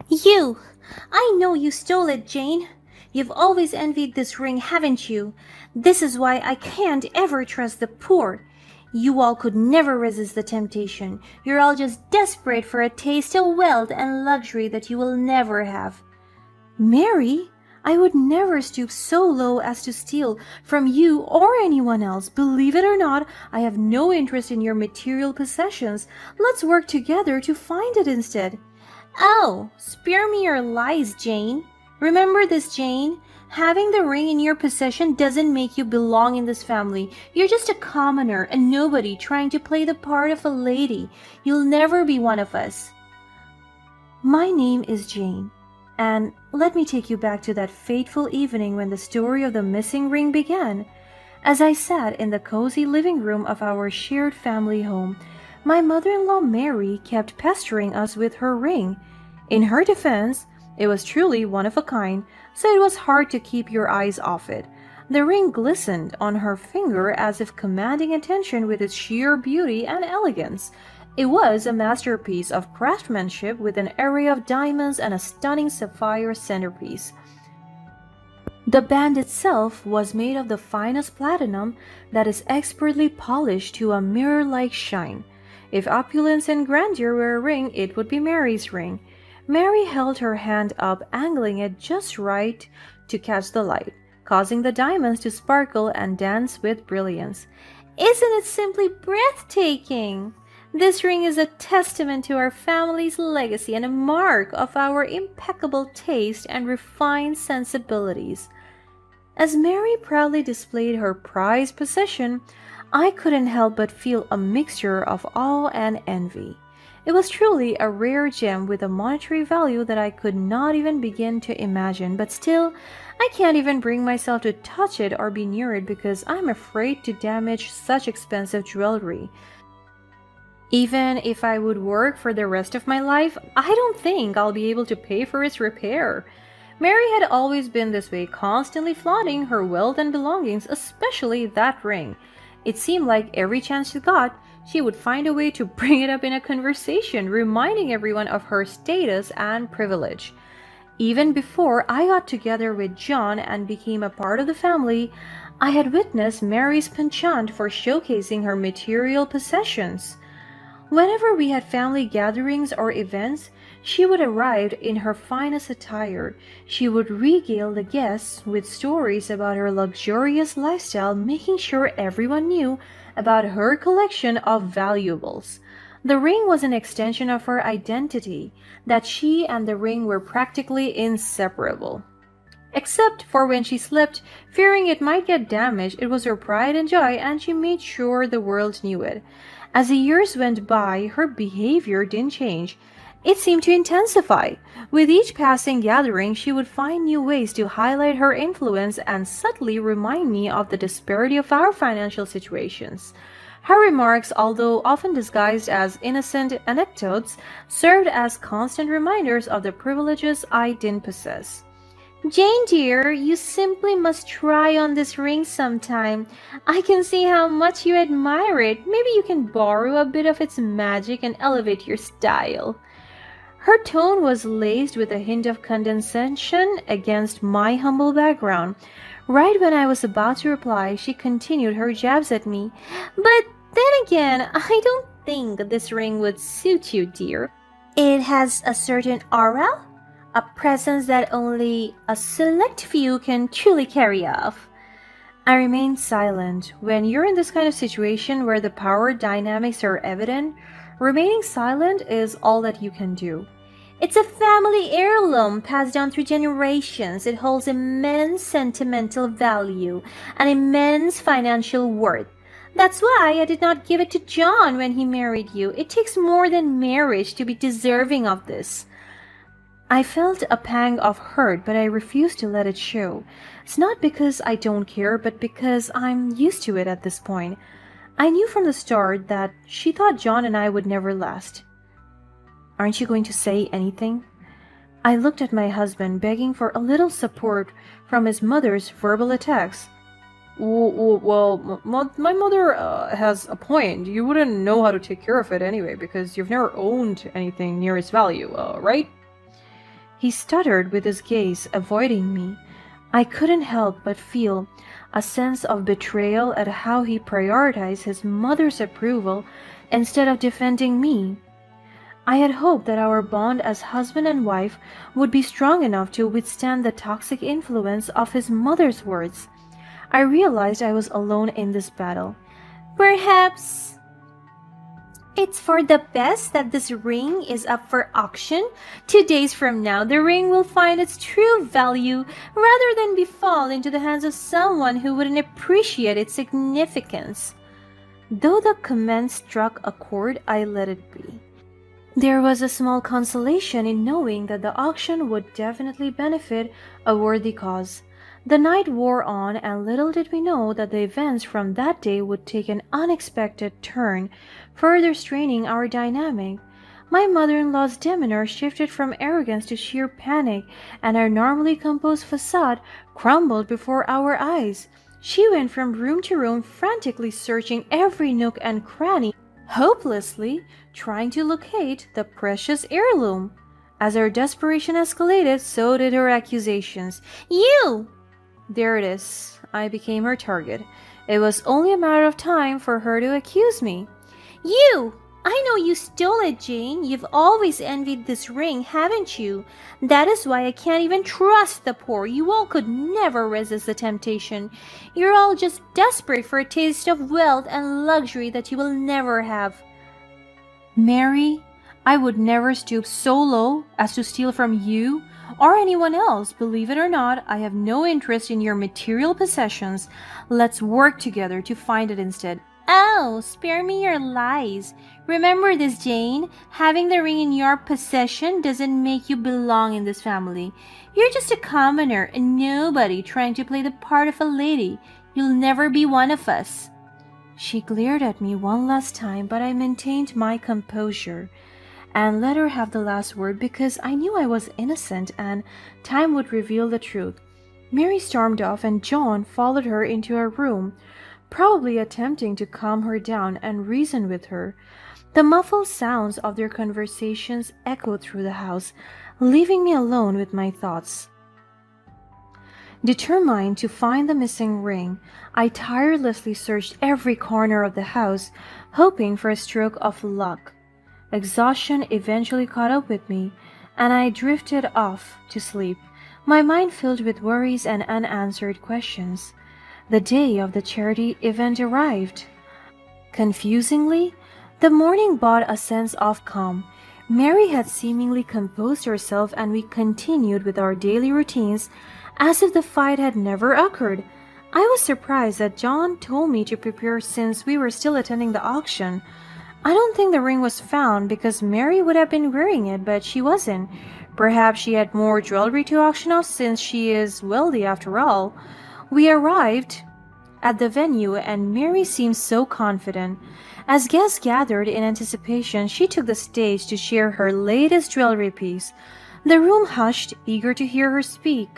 You! I know you stole it, Jane. You've always envied this ring, haven't you? This is why I can't ever trust the poor. You all could never resist the temptation. You're all just desperate for a taste of wealth and luxury that you will never have. Mary, I would never stoop so low as to steal from you or anyone else. Believe it or not, I have no interest in your material possessions. Let's work together to find it instead. Oh, spare me your lies, Jane. Remember this, Jane. Having the ring in your possession doesn't make you belong in this family. You're just a commoner, a nobody trying to play the part of a lady. You'll never be one of us. My name is Jane, and let me take you back to that fateful evening when the story of the missing ring began. As I sat in the cozy living room of our shared family home, my mother-in-law Mary kept pestering us with her ring. In her defense, it was truly one of a kind, so it was hard to keep your eyes off it. The ring glistened on her finger as if commanding attention with its sheer beauty and elegance. It was a masterpiece of craftsmanship with an array of diamonds and a stunning sapphire centerpiece. The band itself was made of the finest platinum that is expertly polished to a mirror-like shine. If opulence and grandeur were a ring, it would be Mary's ring. Mary held her hand up, angling it just right to catch the light, causing the diamonds to sparkle and dance with brilliance. Isn't it simply breathtaking? This ring is a testament to our family's legacy and a mark of our impeccable taste and refined sensibilities. As Mary proudly displayed her prized possession, I couldn't help but feel a mixture of awe and envy. It was truly a rare gem with a monetary value that I could not even begin to imagine, but still, I can't even bring myself to touch it or be near it because I'm afraid to damage such expensive jewelry. Even if I would work for the rest of my life, I don't think I'll be able to pay for its repair. Mary had always been this way, constantly flaunting her wealth and belongings, especially that ring. It seemed like every chance she got, she would find a way to bring it up in a conversation, reminding everyone of her status and privilege. Even before I got together with John and became a part of the family, I had witnessed Mary's penchant for showcasing her material possessions. Whenever we had family gatherings or events, she would arrive in her finest attire. She would regale the guests with stories about her luxurious lifestyle, making sure everyone knew about her collection of valuables. The ring was an extension of her identity, that she and the ring were practically inseparable. Except for when she slept, fearing it might get damaged, it was her pride and joy, and she made sure the world knew it. As the years went by, her behavior didn't change. It seemed to intensify. With each passing gathering, she would find new ways to highlight her influence and subtly remind me of the disparity of our financial situations. Her remarks, although often disguised as innocent anecdotes, served as constant reminders of the privileges I didn't possess. Jane dear, you simply must try on this ring sometime. I can see how much you admire it. Maybe you can borrow a bit of its magic and elevate your style. Her tone was laced with a hint of condescension against my humble background. Right when I was about to reply, she continued her jabs at me. But then again, I don't think this ring would suit you, dear. It has a certain aura, a presence that only a select few can truly carry off. I remained silent. When you're in this kind of situation where the power dynamics are evident, remaining silent is all that you can do. It's a family heirloom passed down through generations. It holds immense sentimental value and immense financial worth. That's why I did not give it to John when he married you. It takes more than marriage to be deserving of this. I felt a pang of hurt, but I refused to let it show. It's not because I don't care, but because I'm used to it at this point. I knew from the start that she thought John and I would never last. Aren't you going to say anything? I looked at my husband, begging for a little support from his mother's verbal attacks. Well, my mother has a point. You wouldn't know how to take care of it anyway, because you've never owned anything near its value, right? He stuttered with his gaze, avoiding me. I couldn't help but feel a sense of betrayal at how he prioritized his mother's approval instead of defending me. I had hoped that our bond as husband and wife would be strong enough to withstand the toxic influence of his mother's words. I realized I was alone in this battle. Perhaps it's for the best that this ring is up for auction. 2 days from now, the ring will find its true value rather than fall into the hands of someone who wouldn't appreciate its significance. Though the comment struck a chord, I let it be. There was a small consolation in knowing that the auction would definitely benefit a worthy cause. The night wore on, and little did we know that the events from that day would take an unexpected turn, further straining our dynamic. My mother-in-law's demeanor shifted from arrogance to sheer panic, and our normally composed facade crumbled before our eyes. She went from room to room, frantically searching every nook and cranny, hopelessly trying to locate the precious heirloom. As her desperation escalated, so did her accusations. "You!" There it is. I became her target. It was only a matter of time for her to accuse me. "You! I know you stole it, Jane. You've always envied this ring, haven't you? That is why I can't even trust the poor. You all could never resist the temptation. You're all just desperate for a taste of wealth and luxury that you will never have." "Mary, I would never stoop so low as to steal from you or anyone else. Believe it or not, I have no interest in your material possessions. Let's work together to find it instead." "Oh, spare me your lies. Remember this, Jane. Having the ring in your possession doesn't make you belong in this family. You're just a commoner, a nobody trying to play the part of a lady. You'll never be one of us." She glared at me one last time, but I maintained my composure and let her have the last word because I knew I was innocent and time would reveal the truth. Mary stormed off and John followed her into her room, probably attempting to calm her down and reason with her. The muffled sounds of their conversations echoed through the house, leaving me alone with my thoughts. Determined to find the missing ring, I tirelessly searched every corner of the house, hoping for a stroke of luck. Exhaustion eventually caught up with me, and I drifted off to sleep, my mind filled with worries and unanswered questions. The day of the charity event arrived. Confusingly, the morning brought a sense of calm. Mary had seemingly composed herself, and we continued with our daily routines as if the fight had never occurred. I was surprised that John told me to prepare since we were still attending the auction. I don't think the ring was found because Mary would have been wearing it, but she wasn't. Perhaps she had more jewelry to auction off since she is wealthy after all. We arrived at the venue and Mary seemed so confident. As guests gathered in anticipation, she took the stage to share her latest jewelry piece. The room hushed, eager to hear her speak.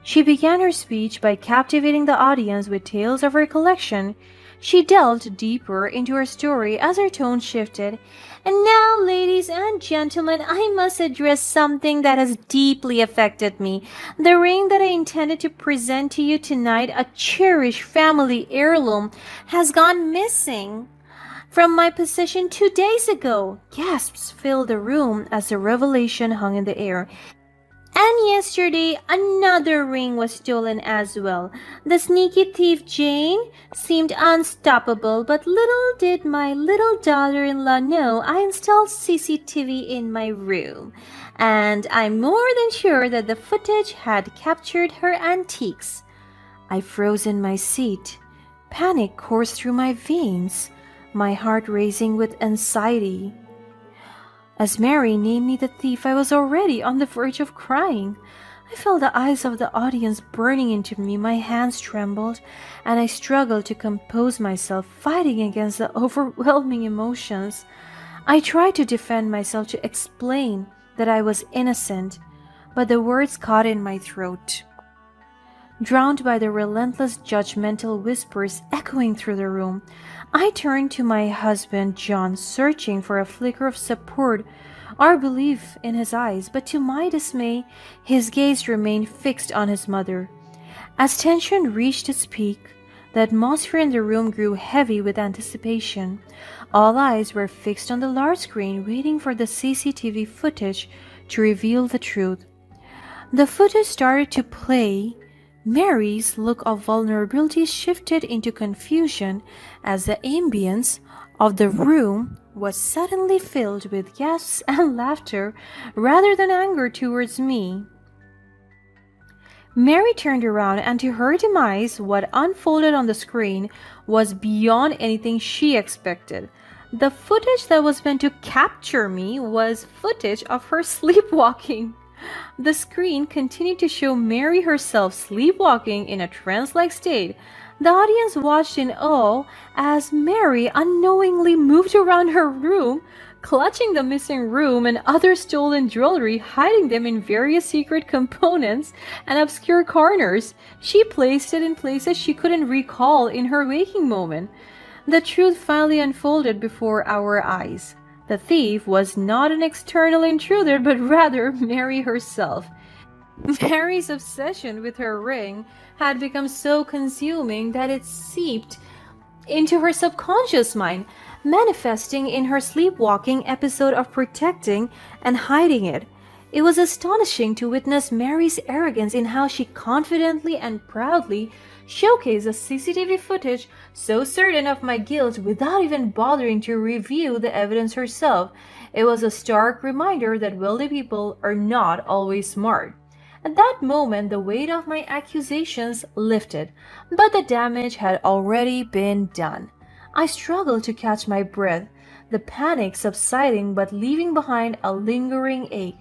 She began her speech by captivating the audience with tales of her collection. She delved deeper into her story as her tone shifted. "And now, ladies and gentlemen, I must address something that has deeply affected me. The ring that I intended to present to you tonight, a cherished family heirloom, has gone missing from my possession 2 days ago." Gasps filled the room as the revelation hung in the air. "And yesterday, another ring was stolen as well. The sneaky thief Jane seemed unstoppable, but little did my little daughter-in-law know I installed CCTV in my room, and I'm more than sure that the footage had captured her antiques." I froze in my seat. Panic coursed through my veins, my heart racing with anxiety. As Mary named me the thief, I was already on the verge of crying. I felt the eyes of the audience burning into me, my hands trembled, and I struggled to compose myself, fighting against the overwhelming emotions. I tried to defend myself, to explain that I was innocent, but the words caught in my throat, drowned by the relentless judgmental whispers echoing through the room. I turned to my husband, John, searching for a flicker of support our belief in his eyes, but to my dismay, his gaze remained fixed on his mother. As tension reached its peak, the atmosphere in the room grew heavy with anticipation. All eyes were fixed on the large screen, waiting for the CCTV footage to reveal the truth. The footage started to play. Mary's look of vulnerability shifted into confusion as the ambience of the room was suddenly filled with gasps and laughter rather than anger towards me. Mary turned around, and to her demise, what unfolded on the screen was beyond anything she expected. The footage that was meant to capture me was footage of her sleepwalking. The screen continued to show Mary herself sleepwalking in a trance-like state. The audience watched in awe as Mary unknowingly moved around her room, clutching the missing room and other stolen jewelry, hiding them in various secret components and obscure corners. She placed it in places she couldn't recall in her waking moment. The truth finally unfolded before our eyes. The thief was not an external intruder, but rather Mary herself. Mary's obsession with her ring had become so consuming that it seeped into her subconscious mind, manifesting in her sleepwalking episode of protecting and hiding it. It was astonishing to witness Mary's arrogance in how she confidently and proudly showcased the CCTV footage, so certain of my guilt without even bothering to review the evidence herself. It was a stark reminder that wealthy people are not always smart. At that moment, the weight of my accusations lifted, but the damage had already been done. I struggled to catch my breath, the panic subsiding but leaving behind a lingering ache.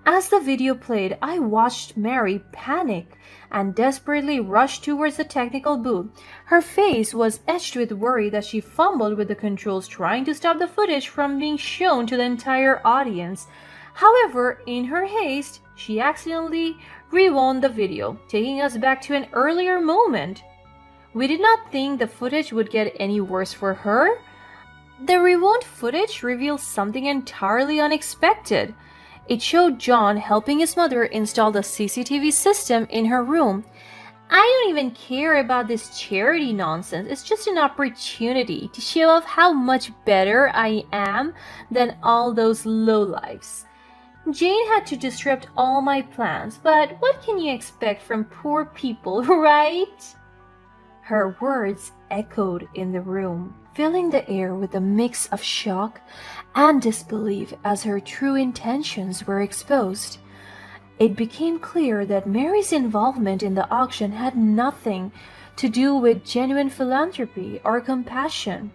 As the video played, I watched Mary panic and desperately rush towards the technical booth. Her face was etched with worry that she fumbled with the controls, trying to stop the footage from being shown to the entire audience. However, in her haste, she accidentally rewound the video, taking us back to an earlier moment. We did not think the footage would get any worse for her. The rewound footage revealed something entirely unexpected. It showed John helping his mother install the CCTV system in her room. I don't even care about this charity nonsense. It's just an opportunity to show off how much better I am than all those lowlifes. Jane had to disrupt all my plans, but what can you expect from poor people, right? Her words echoed in the room, filling the air with a mix of shock and disbelief as her true intentions were exposed. It became clear that Mary's involvement in the auction had nothing to do with genuine philanthropy or compassion.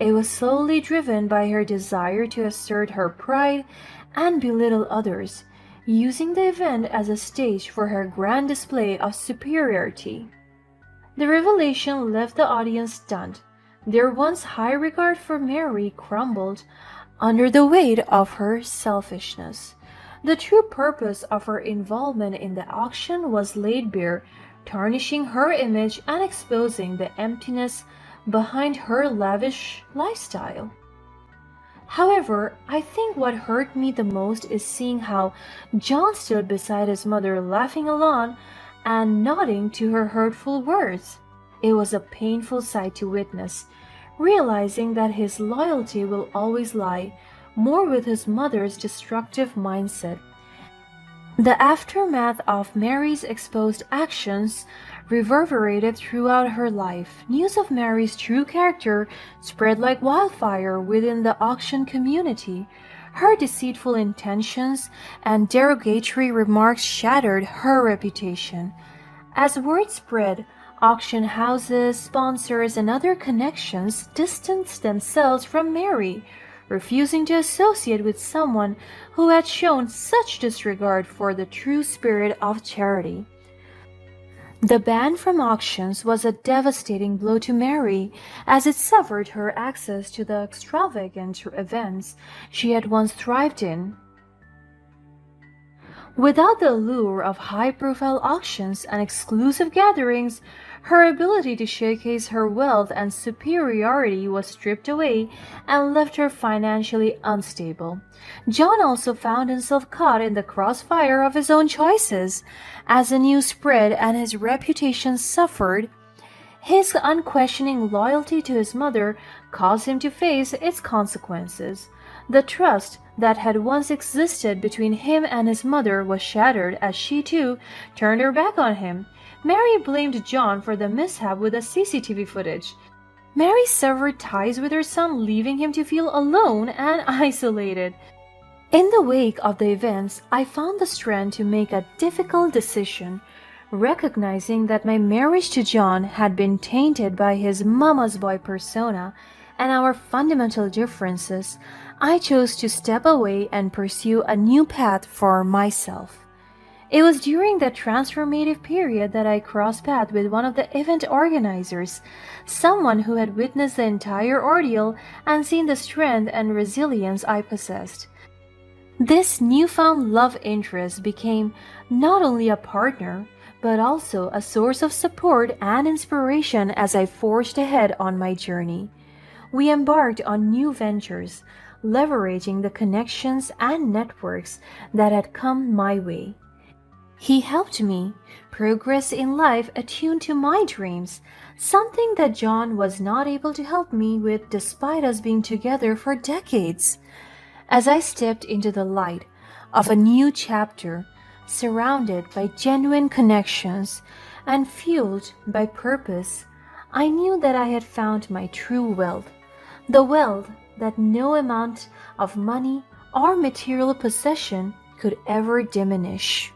It was solely driven by her desire to assert her pride and belittle others, using the event as a stage for her grand display of superiority. The revelation left the audience stunned. Their once high regard for Mary crumbled under the weight of her selfishness. The true purpose of her involvement in the auction was laid bare, tarnishing her image and exposing the emptiness behind her lavish lifestyle. However, I think what hurt me the most is seeing how John stood beside his mother, laughing along and nodding to her hurtful words. It was a painful sight to witness, realizing that his loyalty will always lie more with his mother's destructive mindset. The aftermath of Mary's exposed actions reverberated throughout her life. News of Mary's true character spread like wildfire within the auction community. Her deceitful intentions and derogatory remarks shattered her reputation. As word spread, auction houses, sponsors, and other connections distanced themselves from Mary, refusing to associate with someone who had shown such disregard for the true spirit of charity. The ban from auctions was a devastating blow to Mary, as it severed her access to the extravagant events she had once thrived in. Without the allure of high-profile auctions and exclusive gatherings, Her ability to showcase her wealth and superiority was stripped away and left her financially unstable. John also found himself caught in the crossfire of his own choices. As the news spread and his reputation suffered, his unquestioning loyalty to his mother caused him to face its consequences. The trust that had once existed between him and his mother was shattered as she too turned her back on him. Mary blamed John for the mishap with the CCTV footage. Mary severed ties with her son, leaving him to feel alone and isolated. In the wake of the events, I found the strength to make a difficult decision. Recognizing that my marriage to John had been tainted by his mama's boy persona and our fundamental differences, I chose to step away and pursue a new path for myself. It was during that transformative period that I crossed paths with one of the event organizers, someone who had witnessed the entire ordeal and seen the strength and resilience I possessed. This newfound love interest became not only a partner, but also a source of support and inspiration as I forged ahead on my journey. We embarked on new ventures, leveraging the connections and networks that had come my way. He helped me progress in life attuned to my dreams, something that John was not able to help me with despite us being together for decades. As I stepped into the light of a new chapter, surrounded by genuine connections and fueled by purpose, I knew that I had found my true wealth, the wealth that no amount of money or material possession could ever diminish.